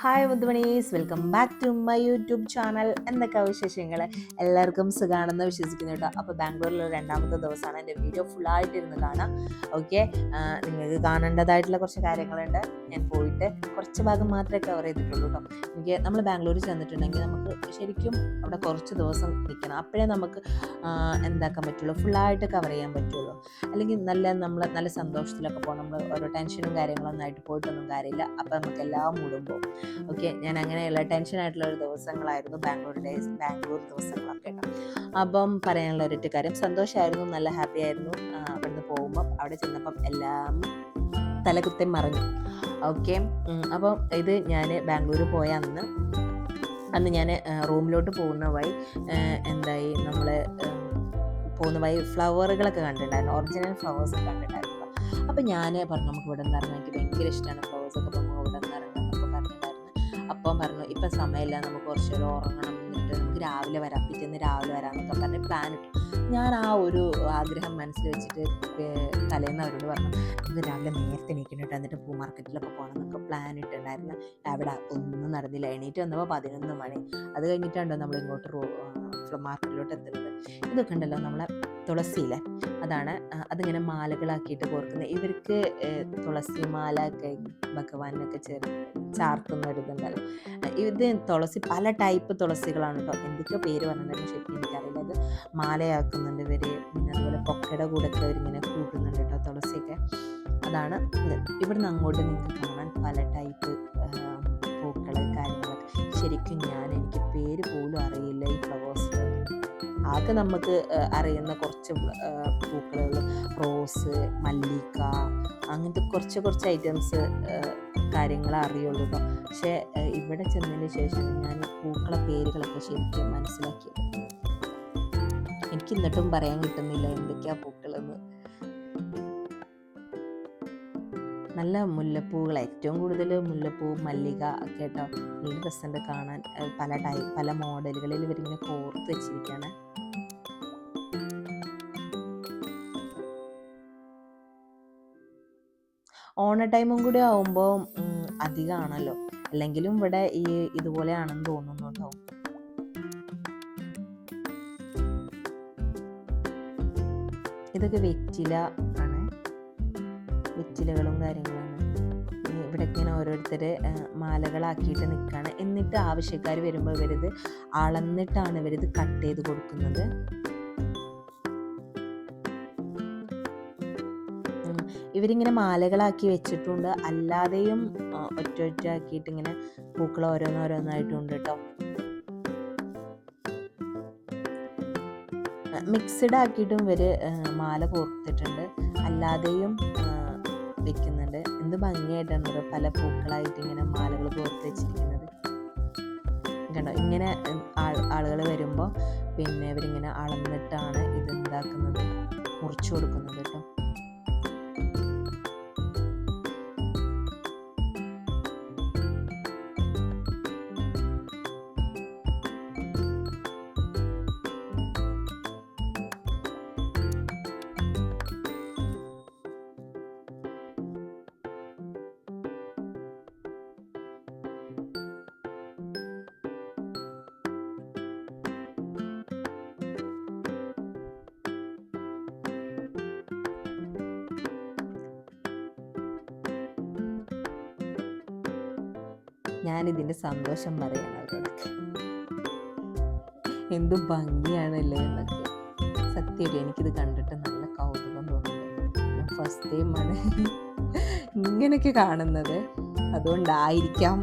Hi മുത്തുമണീസ്, welcome back to my YouTube channel. എന്തൊക്കെ വിശേഷങ്ങൾ? എല്ലാവർക്കും സുഖാണെന്ന് വിശ്വസിക്കുന്നു കേട്ടോ. അപ്പോൾ ബാംഗ്ലൂരിലെ രണ്ടാമത്തെ ദിവസമാണ്. എൻ്റെ വീഡിയോ ഫുള്ളായിട്ടിരുന്ന് കാണാം. ഓക്കെ, നിങ്ങൾക്ക് കാണേണ്ടതായിട്ടുള്ള കുറച്ച് കാര്യങ്ങളുണ്ട്. ഞാൻ പോയിട്ട് കുറച്ച് ഭാഗം മാത്രമേ കവർ ചെയ്തിട്ടുള്ളൂ കേട്ടോ. നമ്മൾ ബാംഗ്ലൂർ ചെന്നിട്ടുണ്ടെങ്കിൽ നമുക്ക് ശരിക്കും അവിടെ കുറച്ച് ദിവസം നിൽക്കണം. അപ്പോഴേ നമുക്ക് എന്താക്കാൻ പറ്റുള്ളൂ, ഫുള്ളായിട്ട് കവർ ചെയ്യാൻ പറ്റുള്ളൂ. അല്ലെങ്കിൽ നല്ല സന്തോഷത്തിലൊക്കെ പോകാം. നമ്മൾ ഓരോ ടെൻഷനും കാര്യങ്ങളൊന്നും ആയിട്ട് പോയിട്ടൊന്നും കാര്യമില്ല. അപ്പോൾ നമുക്ക് എല്ലാം മൂടും പോകും. ഓക്കെ, ഞാൻ അങ്ങനെയുള്ള ടെൻഷനായിട്ടുള്ള ഒരു ദിവസങ്ങളായിരുന്നു ബാംഗ്ലൂർ ദിവസങ്ങളൊക്കെ കേട്ടോ. അപ്പം പറയാനുള്ള ഒരൊറ്റ കാര്യം, സന്തോഷമായിരുന്നു, നല്ല ഹാപ്പി ആയിരുന്നു. അവിടുന്ന് പോകുമ്പം അവിടെ ചെന്നപ്പം എല്ലാം തലകുത്തി മറിഞ്ഞു. ഓക്കെ, അപ്പം ഇത് ഞാൻ ബാംഗ്ലൂർ പോയ അന്ന് ഞാൻ റൂമിലോട്ട് പോകുന്ന വഴി എന്തായി, നമ്മൾ പോകുന്ന വഴി ഫ്ലവറുകളൊക്കെ കണ്ടിട്ടുണ്ടായിരുന്നു, ഒറിജിനൽ ഫ്ലവേഴ്സ് കണ്ടിട്ടുണ്ടായിരുന്നു. അപ്പം ഞാൻ പറഞ്ഞു, നമുക്ക് ഇവിടെ നിന്ന് ഇറങ്ങാൻ എനിക്ക് ഭയങ്കര ഇഷ്ടമാണ് ഫ്ലവേഴ്സൊക്കെ, പോകുമ്പോൾ ഇവിടെ നിന്ന് ഇറങ്ങാം എന്നൊക്കെ പറഞ്ഞിട്ടുണ്ടായിരുന്നു. അപ്പം പറഞ്ഞു, ഇപ്പം സമയമില്ല, നമുക്ക് കുറച്ച് നേരം ഉറങ്ങണം, എന്നിട്ട് നമുക്ക് രാവിലെ വരാം, പിറ്റേന്ന് രാവിലെ വരാമെന്നൊക്കെ പറഞ്ഞ് പ്ലാൻ ഇട്ടു. ഞാൻ ആ ഒരു ആഗ്രഹം മനസ്സിൽ വെച്ചിട്ട് തലേന്ന് അവരോട് പറഞ്ഞു, ഇന്ന് രാവിലെ നേരത്തെ എണീക്കണം, എന്നിട്ട് പൂ മാർക്കറ്റിലൊക്കെ പോകണം എന്നൊക്കെ പ്ലാൻ ഇട്ടുണ്ടായിരുന്നു. അവിടെ ഒന്നും നടന്നില്ല. എണീറ്റ് വന്നപ്പോൾ 11 മണി. അത് കഴിഞ്ഞിട്ടുണ്ടോ നമ്മൾ ഇങ്ങോട്ട് മാർക്കറ്റിലോട്ട് എത്തുന്നത്. ഇതൊക്കെ ഉണ്ടല്ലോ നമ്മളെ തുളസിയിലെ, അതാണ് അതിങ്ങനെ മാലകളാക്കിയിട്ട് കോർക്കുന്നത്. ഇവർക്ക് തുളസി മാല ഒക്കെ ഭഗവാനൊക്കെ ചാർത്തുന്ന ഒരു ഇതുണ്ടല്ലോ. ഇത് തുളസി പല ടൈപ്പ് തുളസികളാണ് കേട്ടോ. എന്തൊക്കെയോ പേര് പറഞ്ഞിട്ടുണ്ടെങ്കിൽ ശരിക്കും എനിക്കറിയില്ല. ഇത് മാലയാക്കുന്നുണ്ട് ഇവർ. പിന്നെ അതുപോലെ പൊക്കയുടെ കൂടെ ഒക്കെ അവരിങ്ങനെ കൂട്ടുന്നുണ്ട് കേട്ടോ തുളസിയൊക്കെ. അതാണ് ഇവിടുന്ന് അങ്ങോട്ട് നിങ്ങൾക്ക് കാണാൻ പല ടൈപ്പ് പൂക്കൾ കാര്യങ്ങളൊക്കെ. ശരിക്കും എനിക്ക് പേര് പോലും അറിയില്ല ഈ ഫ്ലവേഴ്സ്. ആകെ നമുക്ക് അറിയുന്ന കുറച്ച് പൂക്കളുകൾ, റോസ്, മല്ലിക, അങ്ങനത്തെ കുറച്ച് ഐറ്റംസ് കാര്യങ്ങളെ അറിയുള്ളൂ കേട്ടോ. പക്ഷേ ഇവിടെ ചെന്നതിന് ശേഷം ഞാൻ പൂക്കളെ പേരുകളൊക്കെ ശരിക്കും മനസ്സിലാക്കിയത്. എനിക്ക് എന്നിട്ടും പറയാൻ കിട്ടുന്നില്ല എന്തൊക്കെയാ പൂക്കളെന്ന്. നല്ല മുല്ലപ്പൂകൾ, ഏറ്റവും കൂടുതൽ മുല്ലപ്പൂ, മല്ലിക ഒക്കെ കേട്ടോ. നല്ല രസമുണ്ട് കാണാൻ. പല മോഡലുകളിൽ ഇവരിങ്ങനെ കോർത്ത് വെച്ചിരിക്കുകയാണ്. ഓണ ടൈമും കൂടി ആവുമ്പോൾ അധികമാണല്ലോ. അല്ലെങ്കിലും ഇവിടെ ഇതുപോലെയാണെന്ന് തോന്നുന്നു കേട്ടോ. ഇതൊക്കെ വെറ്റില ആണ്, വെറ്റിലകളും കാര്യങ്ങളാണ്. ഇവിടെ ഇങ്ങനെ ഓരോരുത്തർ മാലകളാക്കിയിട്ട് നിൽക്കുകയാണ്. എന്നിട്ട് ആവശ്യക്കാർ വരുമ്പോൾ ഇവരിത് അളന്നിട്ടാണ് ഇവരിത് കട്ട് ചെയ്ത് കൊടുക്കുന്നത്. ഇവരിങ്ങനെ മാലകളാക്കി വെച്ചിട്ടുണ്ട്, അല്ലാതെയും ഒറ്റ ആക്കിയിട്ട് ഇങ്ങനെ പൂക്കൾ ഓരോന്നായിട്ടുണ്ട് കേട്ടോ. മിക്സ്ഡ് ആക്കിയിട്ടും ഇവര് മാല കോർത്തിട്ടുണ്ട്, അല്ലാതെയും വെക്കുന്നുണ്ട്. എന്ത് ഭംഗിയായിട്ടാണ് പല പൂക്കളായിട്ട് ഇങ്ങനെ മാലകൾ കോർത്ത് വെച്ചിരിക്കുന്നത് കണ്ടോ. ഇങ്ങനെ ആളുകൾ വരുമ്പോൾ പിന്നെ ഇവരിങ്ങനെ അളന്നിട്ടാണ് ഇത് ഉണ്ടാക്കുന്നത്, മുറിച്ചു കൊടുക്കുന്നത് കേട്ടോ. ഞാനിതിൻ്റെ സന്തോഷം പറയണം അവരോട്. എന്ത് ഭംഗിയാണല്ലേ എന്നൊക്കെ. സത്യമായിട്ടും എനിക്കിത് കണ്ടിട്ട് നല്ല കൗതുകം തോന്നുന്നുണ്ട്. ഞാൻ ഫസ്റ്റ് ടൈമാണ് ഇങ്ങനെയൊക്കെ കാണുന്നത്, അതുകൊണ്ടായിരിക്കാം.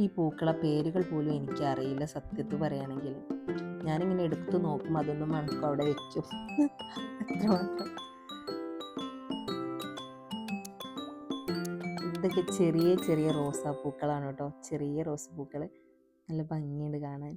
ഈ പൂക്കളെ പേരുകൾ പോലും എനിക്കറിയില്ല സത്യത്തിൽ പറയുകയാണെങ്കിൽ. ഞാനിങ്ങനെ എടുത്തു നോക്കും, അതൊന്നും മണക്കും അവിടെ വെക്കും, അത്രമാത്രം. ഇതൊക്കെ ചെറിയ റോസാപ്പൂക്കളാണ് കേട്ടോ. ചെറിയ റോസാപ്പൂക്കൾ, നല്ല ഭംഗിയുണ്ട് കാണാൻ.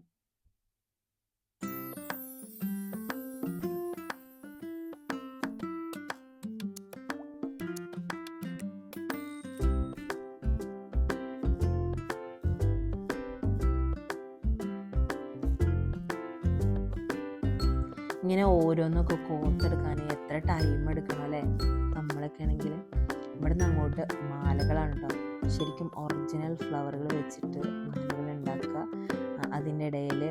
ഇങ്ങനെ ഓരോന്നൊക്കെ കോർത്തെടുക്കാൻ എത്ര ടൈം എടുക്കണം അല്ലേ. നമ്മളൊക്കെ ആണെങ്കിൽ ഇവിടെ നിന്ന് അങ്ങോട്ട് മാലകളാണ് കേട്ടോ, ശരിക്കും ഒറിജിനൽ ഫ്ലവറുകൾ വെച്ചിട്ട് മാലകൾ ഉണ്ടാക്കുക. അതിൻ്റെ ഇടയിൽ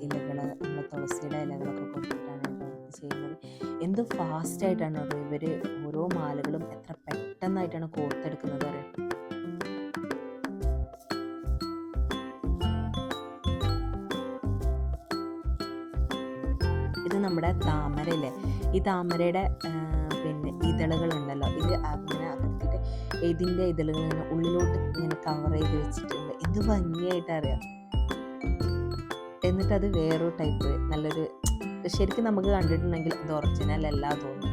ഇലകൾ, നമ്മൾ തുളസിയുടെ ഇലകളൊക്കെ കൊടുത്തിട്ടാണ് കേട്ടോ ചെയ്യുന്നത്. എന്ത് ഫാസ്റ്റായിട്ടാണ് ഇവർ ഓരോ മാലകളും എത്ര പെട്ടെന്നായിട്ടാണ് കോർത്തെടുക്കുന്നത് അറിയാം. ഇത് നമ്മുടെ താമരയില്ലേ, ഈ താമരയുടെ പിന്നെ ഇതളുകളുണ്ടല്ലോ, ഇത് അങ്ങനെ അകത്തിട്ട് ഇതിൻ്റെ ഇതളുകൾ ഇങ്ങനെ ഉള്ളിലോട്ട് ഇങ്ങനെ കവർ ചെയ്ത് വെച്ചിട്ടുണ്ട്. എന്ത് ഭംഗിയായിട്ട് അറിയാം. എന്നിട്ടത് വേറൊരു ടൈപ്പ് നല്ലൊരു, ശരിക്കും നമുക്ക് കണ്ടിട്ടുണ്ടെങ്കിൽ അത് ഒറിജിനൽ അല്ല തോന്നും.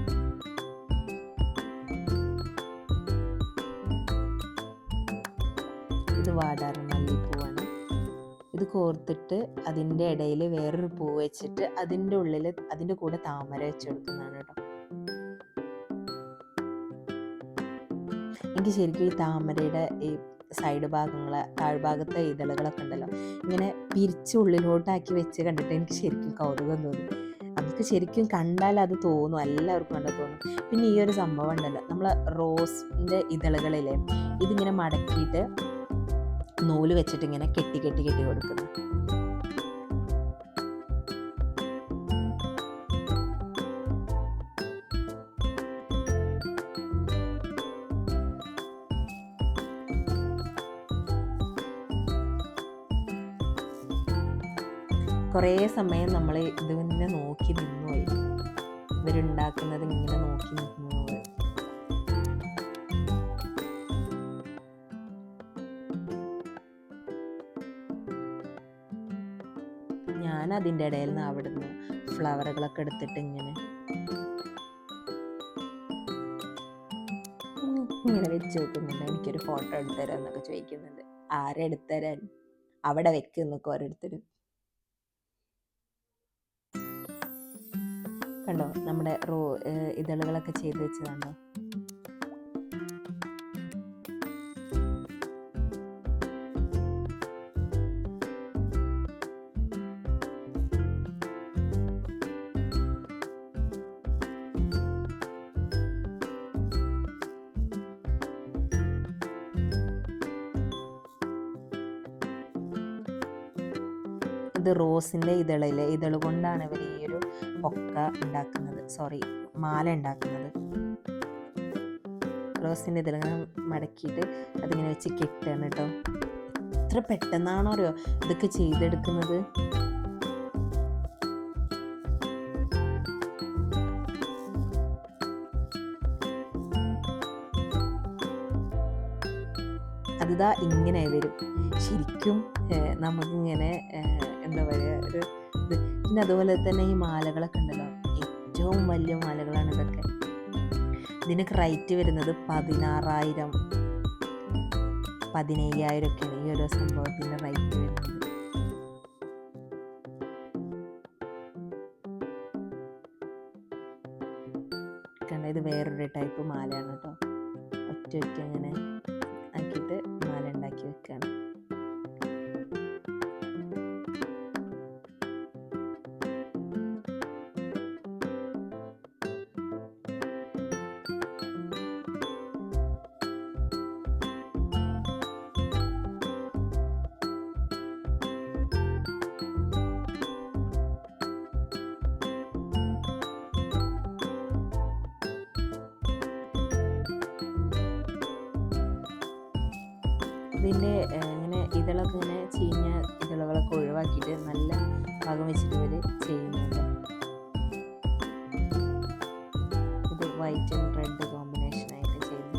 ഇത് വാടാറ് മല്ലിപ്പൂവാണ്. ഇത് കോർത്തിട്ട് അതിൻ്റെ ഇടയിൽ വേറൊരു പൂ വെച്ചിട്ട് അതിൻ്റെ ഉള്ളിൽ അതിൻ്റെ കൂടെ താമര വെച്ചെടുക്കുന്നതാണ് കേട്ടോ. എനിക്ക് ശരിക്കും ഈ താമരയുടെ ഈ സൈഡ് ഭാഗങ്ങൾ, താഴ്ഭാഗത്തെ ഇതളുകളൊക്കെ ഉണ്ടല്ലോ, ഇങ്ങനെ പിരിച്ച് ഉള്ളിലോട്ടാക്കി വെച്ച് കണ്ടിട്ട് എനിക്ക് ശരിക്കും കൗതുകം തോന്നി. നമുക്ക് ശരിക്കും കണ്ടാൽ അത് തോന്നും, എല്ലാവർക്കും കണ്ടാൽ തോന്നും. പിന്നെ ഈ ഒരു സംഭവം ഉണ്ടല്ലോ, നമ്മൾ റോസിൻ്റെ ഇതളുകളിലെ ഇതിങ്ങനെ മടക്കിയിട്ട് നൂല് വെച്ചിട്ട് ഇങ്ങനെ കെട്ടി കെട്ടി കെട്ടി കൊടുക്കുന്നു. കുറേ സമയം നമ്മൾ ഇത് ഇങ്ങനെ നോക്കി നിന്നുപോയി, ഇവരുണ്ടാക്കുന്നത് ഇങ്ങനെ നോക്കി നിന്നു. ഞാൻ അതിൻ്റെ ഇടയിൽ നിന്ന് അവിടുന്ന് ഫ്ലവറുകളൊക്കെ എടുത്തിട്ട് ഇങ്ങനെ വെച്ച് നോക്കുന്നുണ്ട്. എനിക്കൊരു ഫോട്ടോ എടുത്തുതരാം എന്നൊക്കെ ചോദിക്കുന്നുണ്ട്. ആരെ എടുത്തുതരാൻ, അവിടെ വെക്കുന്നൊക്കെ ഓരോരുത്തരും. കണ്ടോ നമ്മുടെ ഇതളുകളൊക്കെ ചെയ്ത് വെച്ചതാണോ. ഇത് റോസിൻ്റെ ഇതള് കൊണ്ടാണ് ഇവർ ഈ ഒരു പൊക്ക ഉണ്ടാക്കുന്നത്, മാല ഉണ്ടാക്കുന്നത്. റോസിൻ്റെ ഇതളുകൾ മടക്കിയിട്ട് അതിങ്ങനെ വെച്ച് കെട്ടാണ് കേട്ടോ. എത്ര പെട്ടെന്നാണോ അറിയോ ഇതൊക്കെ ചെയ്തെടുക്കുന്നത്. അതിതാ ഇങ്ങനെ വരും. ശരിക്കും നമുക്കിങ്ങനെ എന്താ പറയുക ഒരു ഇത്. പിന്നെ അതുപോലെ തന്നെ ഈ മാലകളൊക്കെ ഉണ്ടല്ലോ, ഏറ്റവും വലിയ മാലകളാണ് ഇതൊക്കെ. ഇതിനൊക്കെ റേറ്റ് വരുന്നത് 16,000 15,000 ഒക്കെയാണ് ഈ ഓരോ സംഭവത്തിൻ്റെ റേറ്റ് വരുന്നത്. കണ്ട, ഇത് വേറൊരു ടൈപ്പ് മാലയാണ് കേട്ടോ. ഒറ്റ അങ്ങനെ ആക്കിയിട്ട് മാല ഉണ്ടാക്കി വെക്കുകയാണ്. ഇതിൻ്റെ ഇങ്ങനെ ഇതളൊക്കെ ഇങ്ങനെ ചീഞ്ഞ ഇതളുകളൊക്കെ ഒഴിവാക്കിയിട്ട് നല്ല ഭാഗം വെച്ചിട്ട് ഇവർ ചെയ്യുന്നുണ്ട്. ഇത് വൈറ്റ് ആൻഡ് റെഡ് കോമ്പിനേഷനായിട്ട് ചെയ്യുന്നു.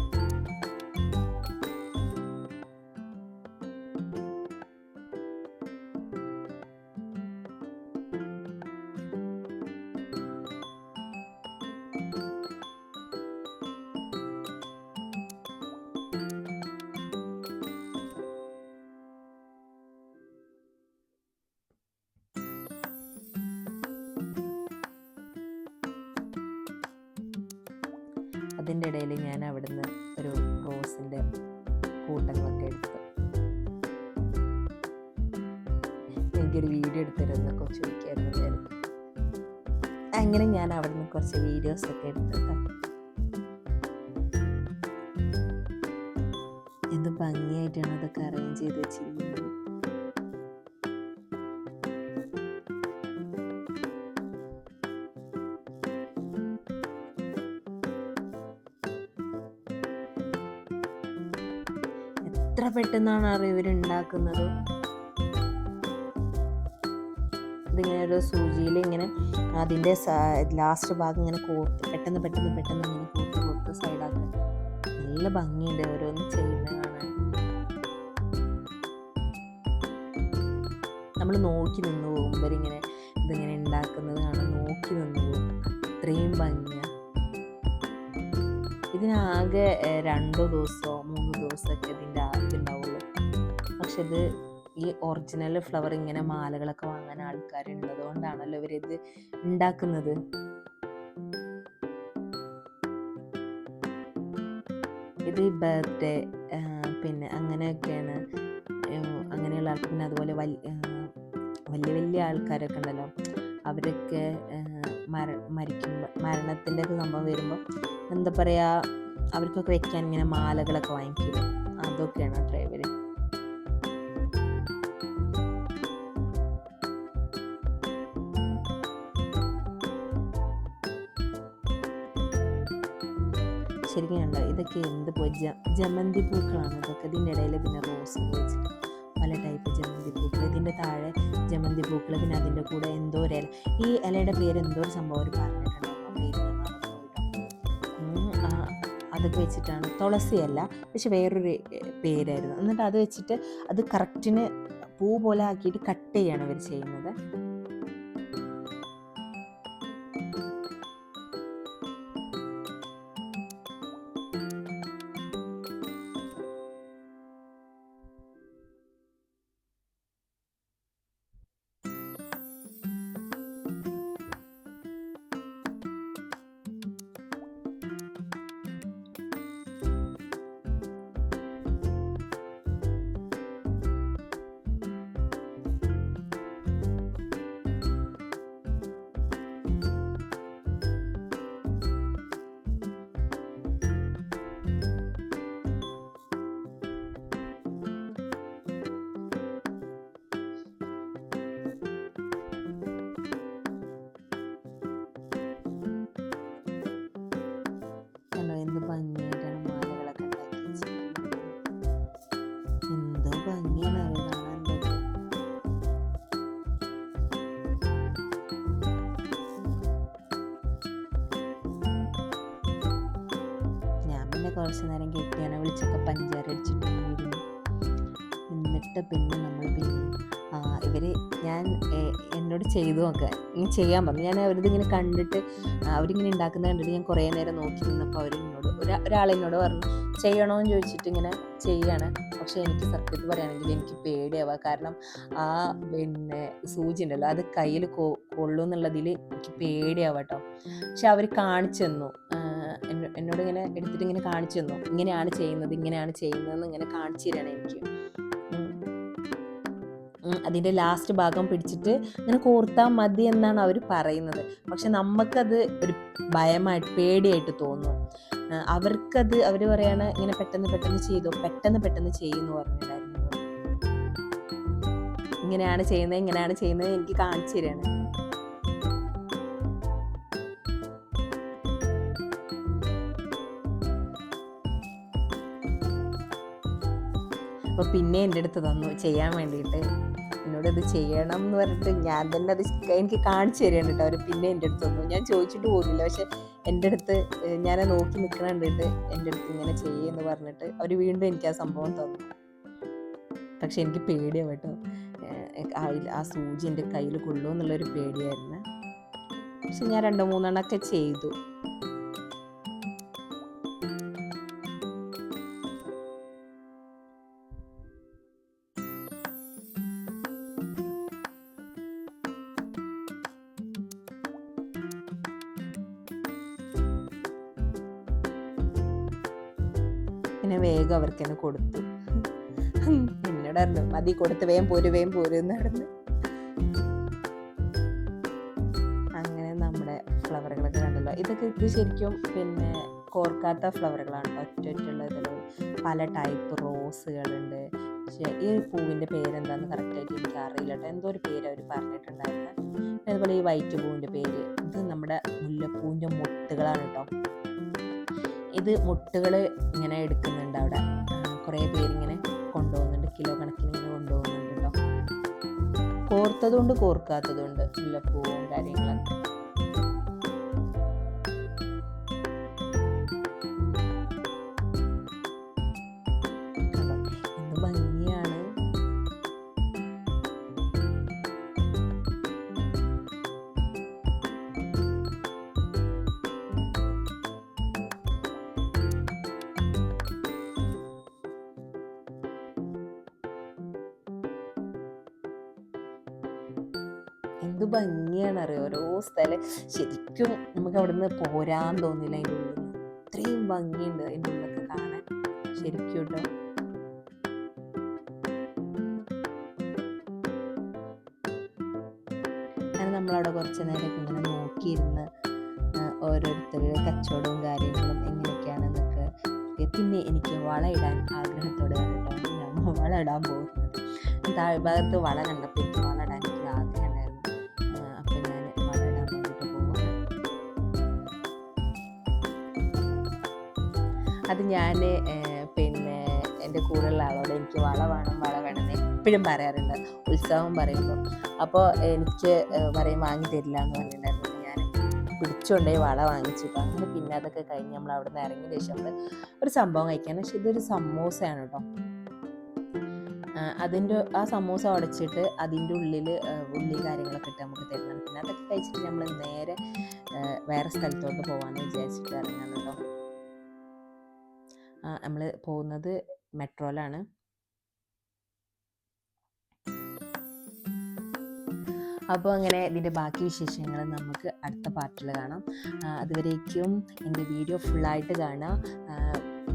അതിൻ്റെ ഇടയിൽ ഞാൻ അവിടുന്ന് ഒരു റോസിൻ്റെ കൂട്ടങ്ങളൊക്കെ എടുത്ത് എനിക്കൊരു വീഡിയോ എടുത്തിരുന്നൊക്കെ ചോദിക്കായിരുന്നു. അങ്ങനെ ഞാൻ അവിടെ നിന്ന് കുറച്ച് വീഡിയോസൊക്കെ എടുത്തിട്ട് എന്ത് ഭംഗിയായിട്ടാണ് അതൊക്കെ അറേഞ്ച് ചെയ്ത് വെച്ചിരിക്കുന്നത്. എത്ര പെട്ടെന്നാണ് ഇവരുണ്ടാക്കുന്നത്. ഇതിങ്ങനെ ഒരു സൂചിയിൽ ഇങ്ങനെ അതിൻ്റെ ലാസ്റ്റ് ഭാഗം ഇങ്ങനെ കോർത്ത് പെട്ടെന്ന് ഇങ്ങനെ കോർത്ത് സൈഡാക്കുക. നല്ല ഭംഗിയുണ്ട് ഓരോന്നും ചെയ്യുന്നത് കാണാൻ. നമ്മൾ നോക്കി നിന്ന് പോകും ഇവരിങ്ങനെ ഇതിങ്ങനെ ഉണ്ടാക്കുന്നത് കാണാൻ നോക്കി നിന്ന് പോകും. അത്രയും ഭംഗിയാണ്. ഇതിനാകെ 2 ദിവസമോ 3 ദിവസമൊക്കെ ഇതിൻ്റെ ഇതുണ്ടാവുള്ളൂ. പക്ഷെ ഇത് ഈ ഒറിജിനൽ ഫ്ലവർ ഇങ്ങനെ മാലകളൊക്കെ വാങ്ങാൻ ആൾക്കാരുള്ളത് കൊണ്ടാണല്ലോ ഇവരിത് ഉണ്ടാക്കുന്നത്. ഇത് ബർത്ത്ഡേ പിന്നെ അങ്ങനെയൊക്കെയാണ് അങ്ങനെയുള്ള ആൾക്ക്. പിന്നെ അതുപോലെ വലിയ ആൾക്കാരൊക്കെ ഉണ്ടല്ലോ, അവരൊക്കെ മരണത്തിൻ്റെ ഒക്കെ സംഭവം വരുമ്പോൾ എന്താ പറയുക, അവർക്കൊക്കെ വെക്കാൻ ഇങ്ങനെ മാലകളൊക്കെ വാങ്ങിക്കും. അതൊക്കെയാണ് ഡ്രൈവർ. ശരിക്കും കണ്ടോ, ഇതൊക്കെ എന്ത് ജമന്തി പൂക്കളാണ് ഇതൊക്കെ. ഇതിൻ്റെ ഇടയിൽ പിന്നെ റോസ് വെച്ചിട്ട് പല ടൈപ്പ് ജമന്തി പൂക്കൾ. ഇതിൻ്റെ താഴെ ജമന്തി പൂക്കൾ, പിന്നെ അതിൻ്റെ കൂടെ എന്തോ ഒരു ഇല. ഈ ഇലയുടെ പേര് എന്തോ ഒരു സംഭവം അവർ പറഞ്ഞിട്ടുണ്ടോ, അതൊക്കെ വെച്ചിട്ടാണ്. തുളസിയല്ല, പക്ഷെ വേറൊരു പേരായിരുന്നു. എന്നിട്ട് അത് വെച്ചിട്ട് അത് കറക്റ്റിന് പൂ പോലെ ആക്കിയിട്ട് കട്ട് ചെയ്യാണ് ഇവർ ചെയ്യുന്നത്. എന്ത് ഭംഗിയായിട്ടാണ് മാലകളൊക്കെ ഉണ്ടാക്കി വെച്ചിരിക്കുന്നത്. എന്തോ ഭംഗിയാണ് അത് കാണാൻ. ഞാൻ പിന്നെ കുറച്ച് നേരം കെട്ടിയാണ് വിളിച്ചൊക്കെ പഞ്ചാര അടിച്ചിട്ടുണ്ടായിരുന്നു. എന്നിട്ട് പിന്നെ നമ്മൾ എന്നോട് ചെയ്തു നോക്കുക, ഇങ്ങനെ ചെയ്യാൻ പറഞ്ഞു. ഞാൻ അവരിതിങ്ങനെ കണ്ടിട്ട് അവരിങ്ങനെ ഉണ്ടാക്കുന്നത് കണ്ടിട്ട് ഞാൻ കുറേ നേരം നോക്കി നിന്നപ്പോൾ ഒരാളെന്നോട് പറഞ്ഞു ചെയ്യണമെന്ന് ചോദിച്ചിട്ട് ഇങ്ങനെ ചെയ്യാണ്. പക്ഷേ എനിക്ക് സത്യത്തിൽ പറയുകയാണെങ്കിൽ എനിക്ക് പേടിയാവുക. കാരണം ആ പിന്നെ സൂചി ഉണ്ടല്ലോ, അത് കയ്യിൽ കൊള്ളൂ എന്നുള്ളതിൽ എനിക്ക് പേടിയാവുക കേട്ടോ. പക്ഷെ അവർ കാണിച്ചു തന്നു, എന്നോട് ഇങ്ങനെ എടുത്തിട്ട് ഇങ്ങനെ കാണിച്ചു തന്നു, ഇങ്ങനെയാണ് ചെയ്യുന്നതെന്ന് ഇങ്ങനെ കാണിച്ചു തരാണ് എനിക്ക്. അതിൻ്റെ ലാസ്റ്റ് ഭാഗം പിടിച്ചിട്ട് ഇങ്ങനെ കോർത്താൽ മതി എന്നാണ് അവർ പറയുന്നത്. പക്ഷെ നമുക്കത് ഒരു പേടിയായിട്ട് തോന്നും. അവർക്കത് അവർ പറയാണ് ഇങ്ങനെ പെട്ടെന്ന് ചെയ്യുമെന്ന് പറഞ്ഞിട്ടുണ്ടായിരുന്നു. ഇങ്ങനെയാണ് ചെയ്യുന്നത് എനിക്ക് കാണിച്ചു തരാണ്. അപ്പോൾ പിന്നെ എൻ്റെ അടുത്ത് തന്നു ചെയ്യാൻ വേണ്ടിയിട്ട്. എന്നോടത് ചെയ്യണം എന്ന് പറഞ്ഞിട്ട് ഞാൻ തന്നെ അത് എനിക്ക് കാണിച്ചു തരികയാണ് കേട്ടോ. അവർ പിന്നെ എൻ്റെ അടുത്ത് തന്നു. ഞാൻ ചോദിച്ചിട്ട് പോലില്ല, പക്ഷെ എൻ്റെ അടുത്ത് ഞാൻ നോക്കി നിൽക്കണ കണ്ടിട്ട് എൻ്റെ അടുത്ത് ഇങ്ങനെ ചെയ്യുമെന്ന് പറഞ്ഞിട്ട് അവർ വീണ്ടും എനിക്ക് ആ സംഭവം തന്നു. പക്ഷെ എനിക്ക് പേടിയാണ് കേട്ടോ, ആ സൂചി എൻ്റെ കയ്യിൽ കൊള്ളുമോ എന്നുള്ളൊരു പേടിയായിരുന്നു. പക്ഷെ ഞാൻ 2-3 എണ്ണമൊക്കെ ചെയ്തു. പിന്നെ വേഗം അവർക്ക് തന്നെ കൊടുത്തു. എന്നോടായിരുന്നു മതി, കൊടുത്ത് വേഗം പോര് എന്ന് നടന്ന്. അങ്ങനെ നമ്മുടെ ഫ്ലവറുകളൊക്കെ കണ്ടല്ലോ. ഇത് ശരിക്കും പിന്നെ കോർക്കാത്ത ഫ്ലവറുകളാണ്, ഒറ്റയുള്ള ഇതിൽ പല ടൈപ്പ് റോസുകളുണ്ട്. പക്ഷേ ഈ പൂവിൻ്റെ പേരെന്താണെന്ന് കറക്റ്റായിട്ട് എനിക്ക് അറിയില്ല കേട്ടോ. എന്തോ ഒരു പേര് അവർ പറഞ്ഞിട്ടുണ്ടായിരുന്നു. അതുപോലെ ഈ വൈറ്റ് പൂവിൻ്റെ പേര്, ഇത് നമ്മുടെ മുല്ലപ്പൂവിൻ്റെ മുട്ടുകളാണ് കേട്ടോ. ഇത് മുട്ടുകൾ ഇങ്ങനെ എടുക്കുന്നുണ്ട് അവിടെ. കുറേ പേരിങ്ങനെ കൊണ്ടുപോകുന്നുണ്ട്, കിലോ കണക്കിന് ഇങ്ങനെ കൊണ്ടുപോകുന്നുണ്ട് കേട്ടോ. കോർത്തതുകൊണ്ട് കോർക്കാത്തതുകൊണ്ട് മുല്ലപ്പൂവും കാര്യങ്ങളൊക്കെ. എന്ത് ഭംഗിയാണ്. എന്ത് ഭംഗിയാണ് അറിയോ ഓരോ സ്ഥലം. ശരിക്കും നമുക്ക് അവിടെ നിന്ന് പോരാൻ തോന്നില്ല. അതിൻ്റെ ഉള്ളിൽ അത്രയും ഭംഗിയുണ്ട് അതിൻ്റെ ഉള്ളിലൊക്കെ കാണാൻ ശരിക്കും കേട്ടോ. അങ്ങനെ നമ്മളവിടെ കുറച്ച് നേരമൊക്കെ ഇങ്ങനെ നോക്കിയിരുന്ന് ഓരോരുത്തരുടെ കച്ചവടവും കാര്യങ്ങളും എങ്ങനെയൊക്കെയാണെന്നൊക്കെ. പിന്നെ എനിക്ക് വള ഇടാൻ ആഗ്രഹത്തോടെയാണ് കേട്ടോ ഞാൻ വള ഇടാൻ പോകുന്നത്. താഴ്ഭാഗത്ത് വള കണ്ടപ്പോൾ എനിക്ക് വള ഇടാൻ എനിക്ക് ആഗ്രഹം ഉണ്ടായിരുന്നു. അപ്പം ഞാൻ വള ഇടാൻ വേണ്ടിയിട്ട് പോവാണ്. അത് ഞാൻ പിന്നെ എൻ്റെ കൂടെയുള്ള ആളോട് എനിക്ക് വള വേണം എന്ന് എപ്പോഴും പറയാറുണ്ട് ഉത്സവം പറയുമ്പോൾ. അപ്പോൾ എനിക്ക് പറയും വാങ്ങി തരില്ല എന്ന് പറഞ്ഞിട്ടുണ്ടായിരുന്നു. ഞാൻ പിടിച്ചുകൊണ്ടേ വള വാങ്ങിച്ചു. അങ്ങനെ പിന്നെ അതൊക്കെ കഴിഞ്ഞ് നമ്മൾ അവിടെ നിന്ന് ഇറങ്ങിയ ശേഷം നമ്മൾ ഒരു സംഭവം കഴിക്കാൻ. പക്ഷെ ഇതൊരു സമൂസയാണ് കേട്ടോ. ആ സമൂസ ഉടച്ചിട്ട് അതിൻ്റെ ഉള്ളിൽ ഉള്ളി കാര്യങ്ങളൊക്കെ ഇട്ട് നമുക്ക് തരുന്നുണ്ട്. പിന്നെ അതൊക്കെ കഴിച്ചിട്ട് നമ്മൾ നേരെ വേറെ സ്ഥലത്തോട്ട് പോകാമെന്ന് വിചാരിച്ചിട്ട് ഇറങ്ങാണ് കേട്ടോ. നമ്മൾ പോകുന്നത് മെട്രോയിലാണ്. അപ്പോൾ അങ്ങനെ ഇതിൻ്റെ ബാക്കി വിശേഷങ്ങൾ നമുക്ക് അടുത്ത പാർട്ടിൽ കാണാം. അതുവരേക്കും എൻ്റെ വീഡിയോ ഫുള്ളായിട്ട് കാണാം.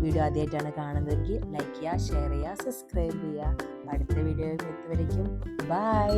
വീഡിയോ ആദ്യമായിട്ടാണ് കാണുന്നതെങ്കിൽ ലൈക്ക് ചെയ്യുക, ഷെയർ ചെയ്യുക, സബ്സ്ക്രൈബ് ചെയ്യുക. അടുത്ത വീഡിയോ എത്തുവരേക്കും ബൈ.